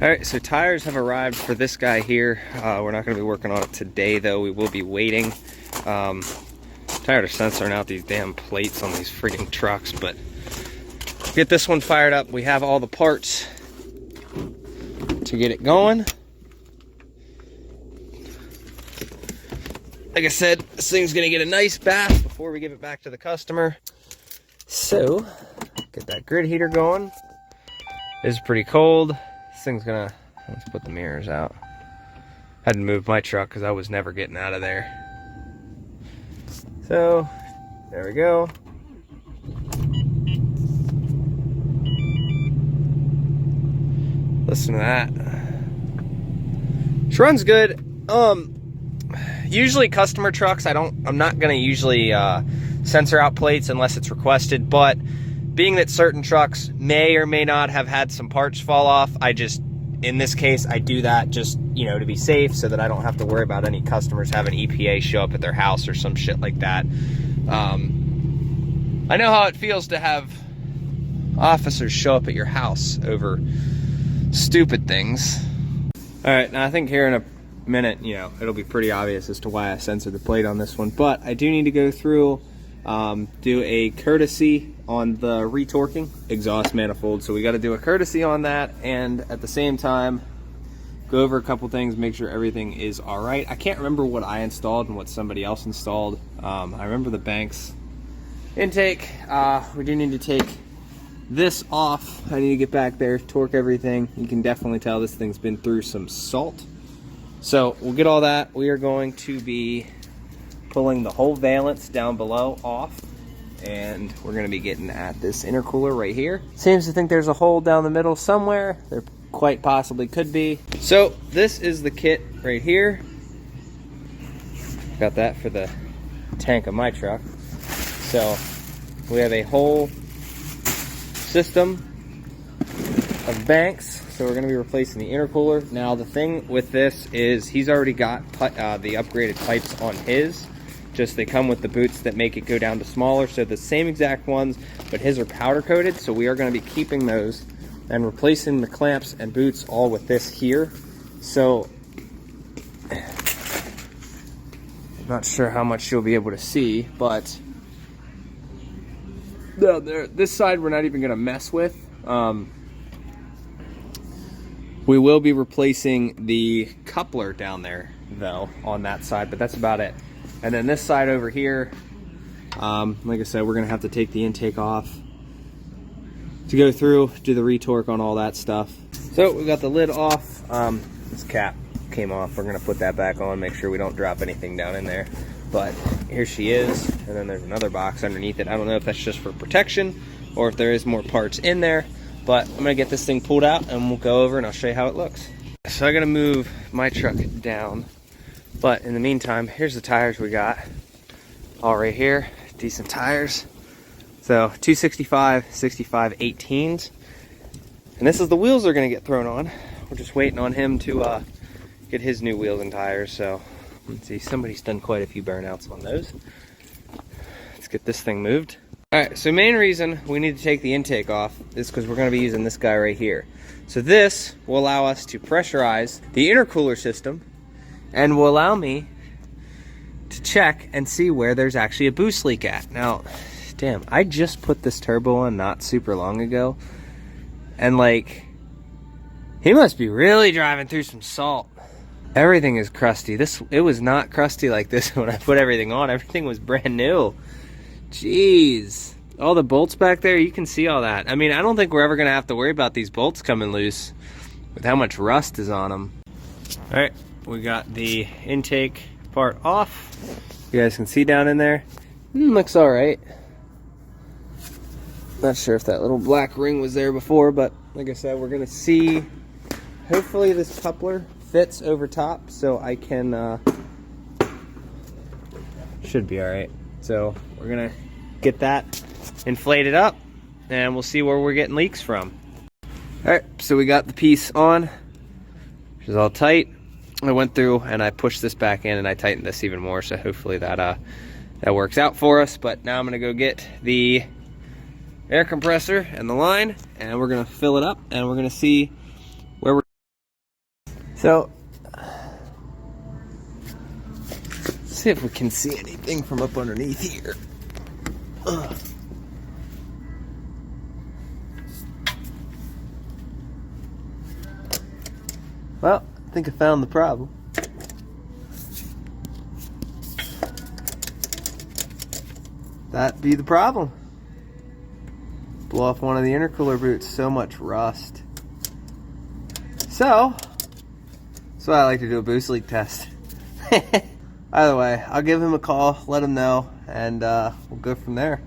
All right, so tires have arrived for this guy here. We're not going to be working on it today, though. We will be waiting. Tired of censoring out these damn plates on these freaking trucks, but get this one fired up. We have all the parts to get it going. Like I said, this thing's going to get a nice bath before we give it back to the customer. So, get that grid heater going. It's pretty cold. This thing's gonna, let's put the mirrors out. Had to move my truck because I was never getting out of there. So, there we go. Listen to that. This runs good. Usually customer trucks, I'm not gonna usually censor out plates unless it's requested, but being that certain trucks may or may not have had some parts fall off, in this case, I do that just, to be safe so that I don't have to worry about any customers having EPA show up at their house or some shit like that. I know how it feels to have officers show up at your house over stupid things. All right, now I think here in a minute, it'll be pretty obvious as to why I censored the plate on this one, but I do need to go through, do a courtesy on the retorquing exhaust manifold. So we got to do a courtesy on that, and at the same time go over a couple things, make sure everything is all right. I can't remember what I installed and what somebody else installed. I remember the Banks intake. We do need to take this off. I need to get back there, torque everything. You can definitely tell this thing's been through some salt. So we'll get all that. We are going to be pulling the whole valance down below off, and we're going to be getting at this intercooler right here. Seems to think there's a hole down the middle somewhere. There quite possibly could be. So this is the kit right here. Got that for the tank of my truck. So we have a whole system of Banks. So we're going to be replacing the intercooler. Now the thing with this is he's already got the upgraded pipes on his. Just they come with the boots that make it go down to smaller, so the same exact ones, but his are powder coated. So we are going to be keeping those and replacing the clamps and boots all with this here. So I'm not sure how much you'll be able to see, but this side we're not even going to mess with. We will be replacing the coupler down there though on that side, but that's about it. And then this side over here, like I said, we're gonna have to take the intake off to go through, do the retorque on all that stuff. So we got the lid off. This cap came off. We're gonna put that back on, make sure we don't drop anything down in there. But here she is, and then there's another box underneath it. I don't know if that's just for protection or if there is more parts in there, but I'm gonna get this thing pulled out and we'll go over and I'll show you how it looks. So I gotta move my truck down. But in the meantime, here's the tires we got. All right here, decent tires. So 265, 65, 18s. And this is the wheels they're gonna get thrown on. We're just waiting on him to get his new wheels and tires. So let's see, somebody's done quite a few burnouts on those. Let's get this thing moved. All right, so main reason we need to take the intake off is because we're gonna be using this guy right here. So this will allow us to pressurize the intercooler system and will allow me to check and see where there's actually a boost leak at. Now, damn, I just put this turbo on not super long ago, and like, he must be really driving through some salt. Everything is crusty. It was not crusty like this when I put everything on. Everything was brand new. Jeez. All the bolts back there, you can see all that. I mean, I don't think we're ever gonna have to worry about these bolts coming loose with how much rust is on them. All right. We got the intake part off. You guys can see down in there. Looks all right. Not sure if that little black ring was there before, but like I said, we're gonna see. Hopefully this coupler fits over top, so I can. Should be all right. So we're gonna get that inflated up, and we'll see where we're getting leaks from. All right, so we got the piece on, which is all tight. I went through and I pushed this back in and I tightened this even more, so hopefully that works out for us. But now I'm gonna go get the air compressor and the line, and we're gonna fill it up, and we're gonna see So, let's see if we can see anything from up underneath here. Ugh. Well, I think I found the problem. That be the problem. Blow off one of the intercooler boots, so much rust. So, that's why I like to do a boost leak test. Either way, I'll give him a call, let him know, and we'll go from there.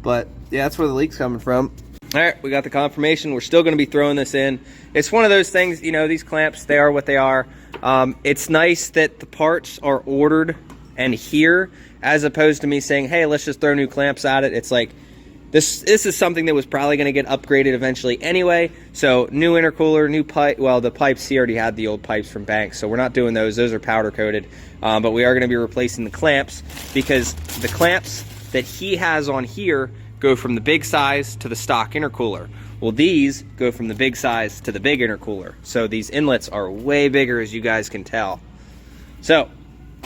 But yeah, that's where the leak's coming from. All right, we got the confirmation. We're still going to be throwing this in. It's one of those things, you know, these clamps, they are what they are. It's nice that the parts are ordered and here, as opposed to me saying, hey, let's just throw new clamps at it. It's like, this is something that was probably going to get upgraded eventually anyway. So new intercooler, new pipe. Well, the pipes, he already had the old pipes from Banks, so we're not doing those. Those are powder coated. But we are going to be replacing the clamps, because the clamps that he has on here go from the big size to the stock intercooler. Well, these go from the big size to the big intercooler. So these inlets are way bigger, as you guys can tell. So,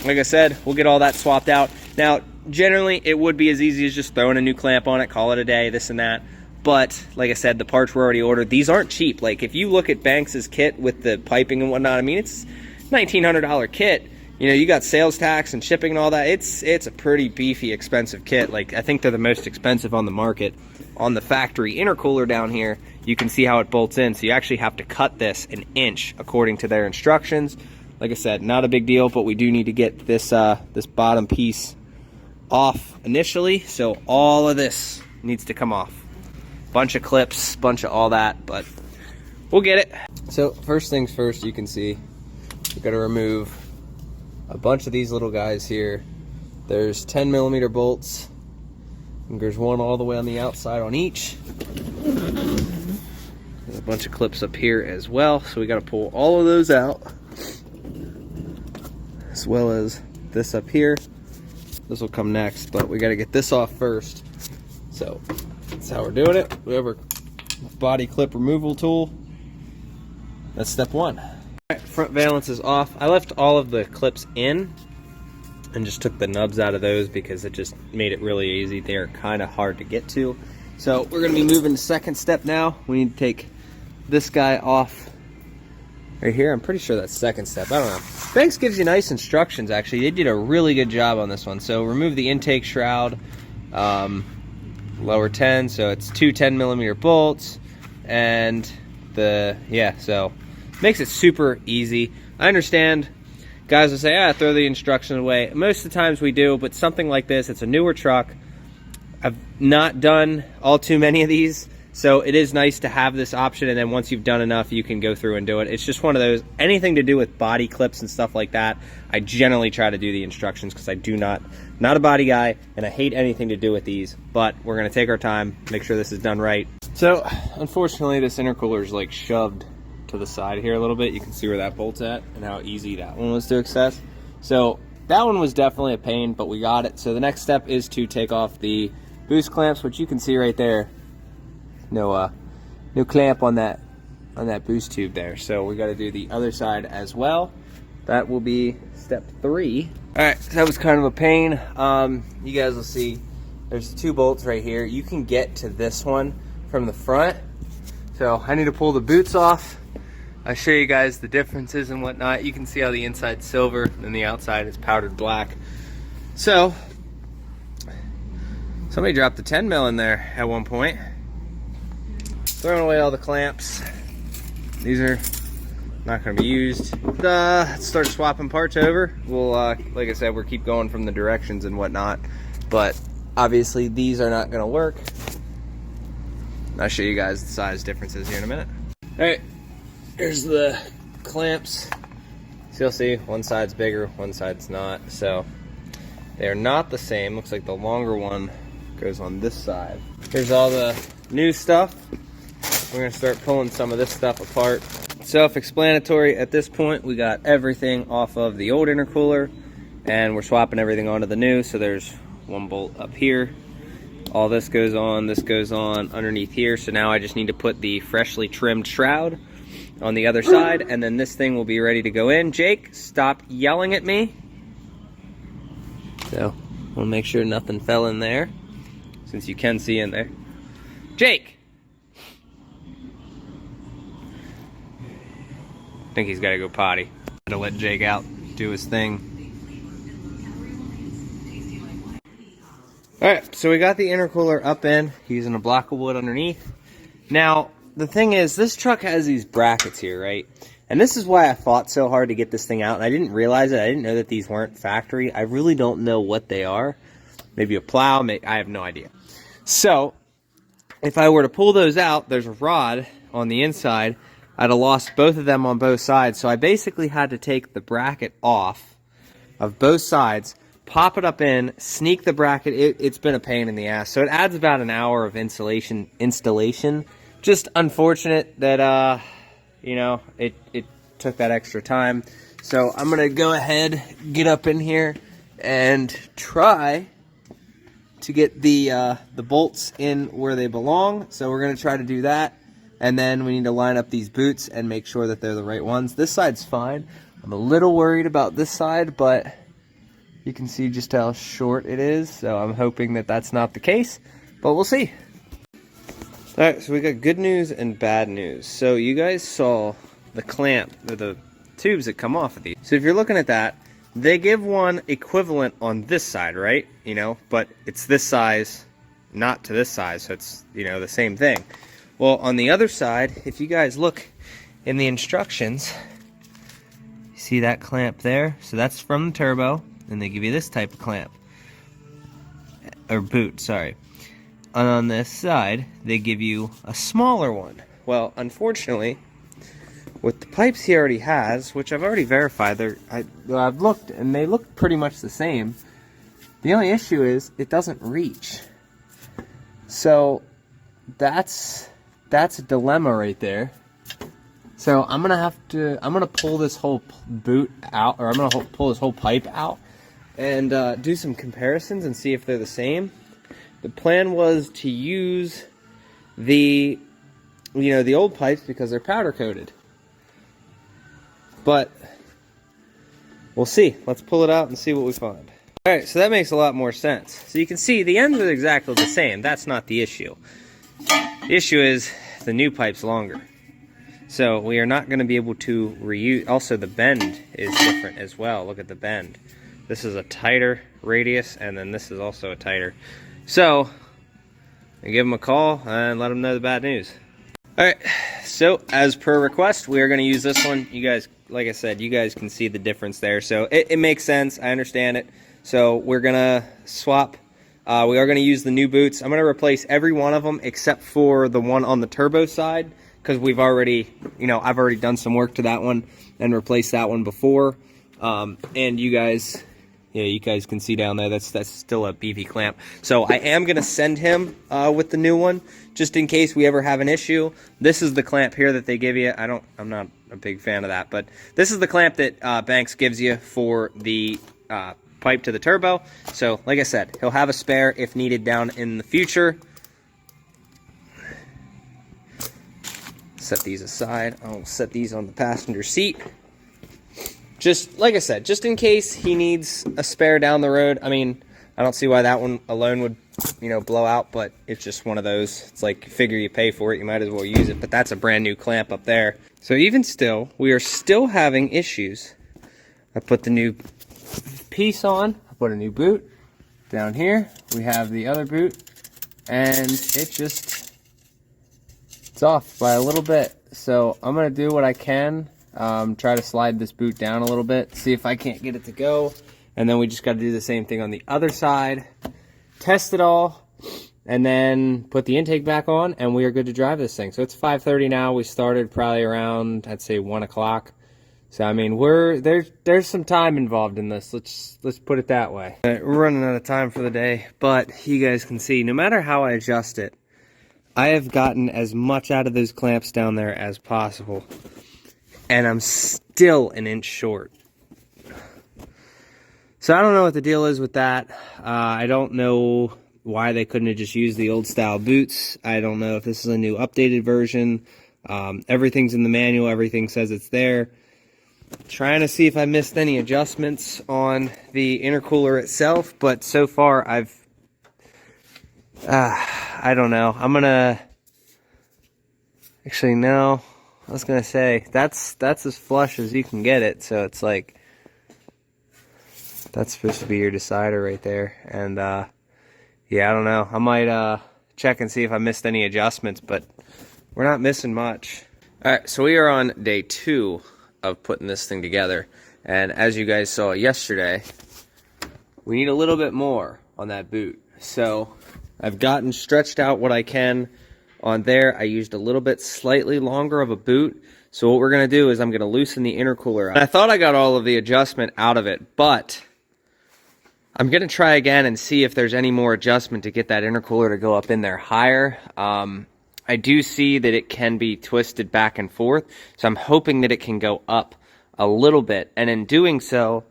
like I said, we'll get all that swapped out. Now, generally, it would be as easy as just throwing a new clamp on it, call it a day, this and that. But, like I said, the parts were already ordered. These aren't cheap. Like, if you look at Banks's kit with the piping and whatnot, I mean, it's $1,900 kit. You know, you got sales tax and shipping and all that. It's a pretty beefy, expensive kit. Like, I think they're the most expensive on the market. On the factory intercooler down here, you can see how it bolts in. So you actually have to cut this an inch according to their instructions. Like I said, not a big deal, but we do need to get this this bottom piece off initially. So all of this needs to come off. Bunch of clips, bunch of all that, but we'll get it. So first things first, you can see we've got to remove a bunch of these little guys here. There's 10mm bolts, and there's one all the way on the outside on each. There's a bunch of clips up here as well, so we got to pull all of those out, as well as this up here. This will come next, but we got to get this off first. So that's how we're doing it. We have our body clip removal tool. That's step one. Front valence is off. I left all of the clips in and just took the nubs out of those because it just made it really easy. They're kind of hard to get to. So we're going to be moving to second step now. We need to take this guy off right here. I'm pretty sure that's second step. I don't know. Banks gives you nice instructions, actually. They did a really good job on this one. So remove the intake shroud, lower 10. So it's two 10mm bolts, and so makes it super easy. I understand guys will say, throw the instructions away. Most of the times we do, but something like this, it's a newer truck. I've not done all too many of these, so it is nice to have this option, and then once you've done enough, you can go through and do it. It's just one of those, anything to do with body clips and stuff like that, I generally try to do the instructions because I do not a body guy, and I hate anything to do with these, but we're going to take our time, make sure this is done right. So, unfortunately, this intercooler is like shoved to the side here a little bit. You can see where that bolt's at and how easy that one was to access. So that one was definitely a pain, but we got it. So the next step is to take off the boost clamps, which you can see right there. No clamp on that boost tube there. So we got to do the other side as well. That will be step 3. All right, so that was kind of a pain. You guys will see there's 2 bolts right here. You can get to this one from the front. So I need to pull the boots off. I'll show you guys the differences and whatnot. You can see how the inside's silver and the outside is powdered black. So, somebody dropped the 10 mil in there at one point. Throwing away all the clamps. These are not going to be used. Let's start swapping parts over. We'll, like I said, we'll keep going from the directions and whatnot. But, obviously, these are not going to work. I'll show you guys the size differences here in a minute. Alright. Here's the clamps. So you'll see one side's bigger, one side's not. So they're not the same. Looks like the longer one goes on this side. Here's all the new stuff. We're going to start pulling some of this stuff apart. Self-explanatory at this point. We got everything off of the old intercooler and we're swapping everything onto the new. So there's one bolt up here. All this goes on underneath here. So now I just need to put the freshly trimmed shroud on the other side, and then this thing will be ready to go in. Jake, stop yelling at me. So we'll make sure nothing fell in there, since you can see in there. Jake! I think he's got to go potty. To let Jake out, do his thing. Alright, so we got the intercooler up in, using a block of wood underneath. Now, the thing is, this truck has these brackets here, right? And this is why I fought so hard to get this thing out, and I didn't realize it. I didn't know that these weren't factory. I really don't know what they are. Maybe a plow, I have no idea. So, if I were to pull those out, there's a rod on the inside. I'd have lost both of them on both sides, so I basically had to take the bracket off of both sides, pop it up in, sneak the bracket. It's been a pain in the ass. So it adds about an hour of installation. Just unfortunate that, you know, it took that extra time. So I'm going to go ahead, get up in here, and try to get the bolts in where they belong. So we're going to try to do that. And then we need to line up these boots and make sure that they're the right ones. This side's fine. I'm a little worried about this side, but you can see just how short it is, so I'm hoping that that's not the case, but we'll see. Alright, so we got good news and bad news. So you guys saw the clamp, or the tubes that come off of these. So if you're looking at that, they give one equivalent on this side, right? You know, but it's this size, not to this size, so it's, you know, the same thing. Well, on the other side, if you guys look in the instructions, you see that clamp there? So that's from the turbo. And they give you this type of clamp, or boot, sorry. And on this side, they give you a smaller one. Well, unfortunately, with the pipes he already has, which I've already verified, I've looked, and they look pretty much the same. The only issue is it doesn't reach. So that's a dilemma right there. So I'm gonna pull this whole boot out, or I'm gonna pull this whole pipe out, and do some comparisons and see if they're the same. The plan was to use the old pipes because they're powder coated, but we'll see. Let's pull it out and see what we find. All right, so that makes a lot more sense. So you can see the ends are exactly the same. That's not the issue. The issue is the new pipe's longer. So we are not going to be able to reuse. Also, the bend is different as well. Look at the bend. This is a tighter radius, and then this is also a tighter. So I give them a call and let them know the bad news. All right, so as per request, we are going to use this one. You guys, like I said, you guys can see the difference there. So it makes sense. I understand it. So we're going to swap. We are going to use the new boots. I'm going to replace every one of them except for the one on the turbo side, because we've already, I've already done some work to that one and replaced that one before. And you guys can see down there, that's still a BV clamp. So I am going to send him with the new one, just in case we ever have an issue. This is the clamp here that they give you. I'm not a big fan of that, but this is the clamp that Banks gives you for the pipe to the turbo. So like I said, he'll have a spare if needed down in the future. Set these aside. I'll set these on the passenger seat. Just like I said, just in case he needs a spare down the road. I mean, I don't see why that one alone would, blow out, but it's just one of those. It's like, figure you pay for it, you might as well use it. But that's a brand new clamp up there. So even still, we are still having issues. I put the new piece on. I put a new boot. Down here, we have the other boot. And it's off by a little bit. So I'm going to do what I can. Try to slide this boot down a little bit, see if I can't get it to go, and then we just got to do the same thing on the other side, test it all, and then put the intake back on, and we are good to drive this thing. So it's 5:30 now. We started probably around, I'd say, 1 o'clock. So I mean, there's some time involved in this. Let's put it that way. We're running out of time for the day, but you guys can see, no matter how I adjust it, I have gotten as much out of those clamps down there as possible. And I'm still an inch short. So I don't know what the deal is with that. I don't know why they couldn't have just used the old style boots. I don't know if this is a new updated version. Everything's in the manual, everything says it's there. Trying to see if I missed any adjustments on the intercooler itself, but so far I don't know. I'm gonna, actually no, I was gonna say, that's as flush as you can get it, so it's like, that's supposed to be your decider right there, and yeah, I don't know. I might check and see if I missed any adjustments, but we're not missing much. Alright, so we are on day 2 of putting this thing together, and as you guys saw yesterday, we need a little bit more on that boot. So I've gotten stretched out what I can on there. I used a little bit slightly longer of a boot. So what we're going to do is I'm going to loosen the intercooler up. I thought I got all of the adjustment out of it, but I'm going to try again and see if there's any more adjustment to get that intercooler to go up in there higher. I do see that it can be twisted back and forth, so I'm hoping that it can go up a little bit, and in doing so,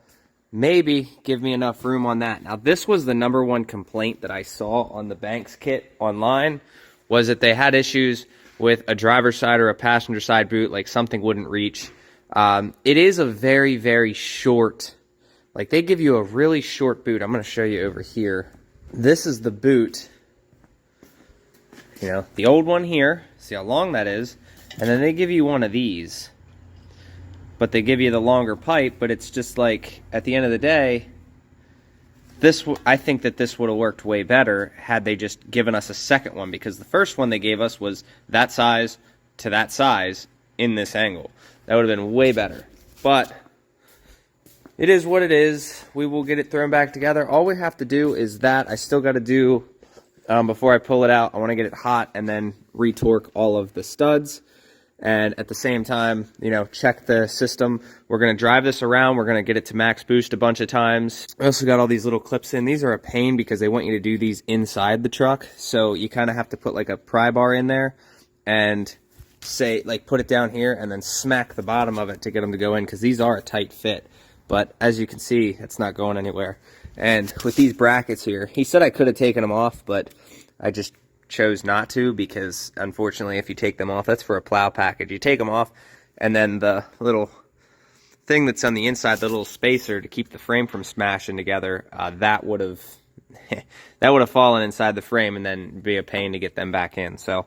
maybe give me enough room on that. Now, this was the #1 complaint that I saw on the Banks kit online, was that they had issues with a driver's side or a passenger side boot, like something wouldn't reach. It is a very, very short, like they give you a really short boot. I'm going to show you over here. This is the boot. You know, the old one here, see how long that is, and then they give you one of these, but they give you the longer pipe, but it's just like, at the end of the day, I think that this would have worked way better had they just given us a second one, because the first one they gave us was that size to that size in this angle. That would have been way better, but it is what it is. We will get it thrown back together. All we have to do is that. I still got to do, before I pull it out, I want to get it hot and then retorque all of the studs. And at the same time, you know, check the system. We're going to drive this around. We're going to get it to max boost a bunch of times. I also got all these little clips in. These are a pain because they want you to do these inside the truck. So you kind of have to put like a pry bar in there and say, like, put it down here and then smack the bottom of it to get them to go in, because these are a tight fit. But as you can see, it's not going anywhere. And with these brackets here, he said I could have taken them off, but I just chose not to, because unfortunately if you take them off, that's for a plow package, you take them off, and then the little thing that's on the inside, the little spacer to keep the frame from smashing together, that would have that would have fallen inside the frame and then be a pain to get them back in. So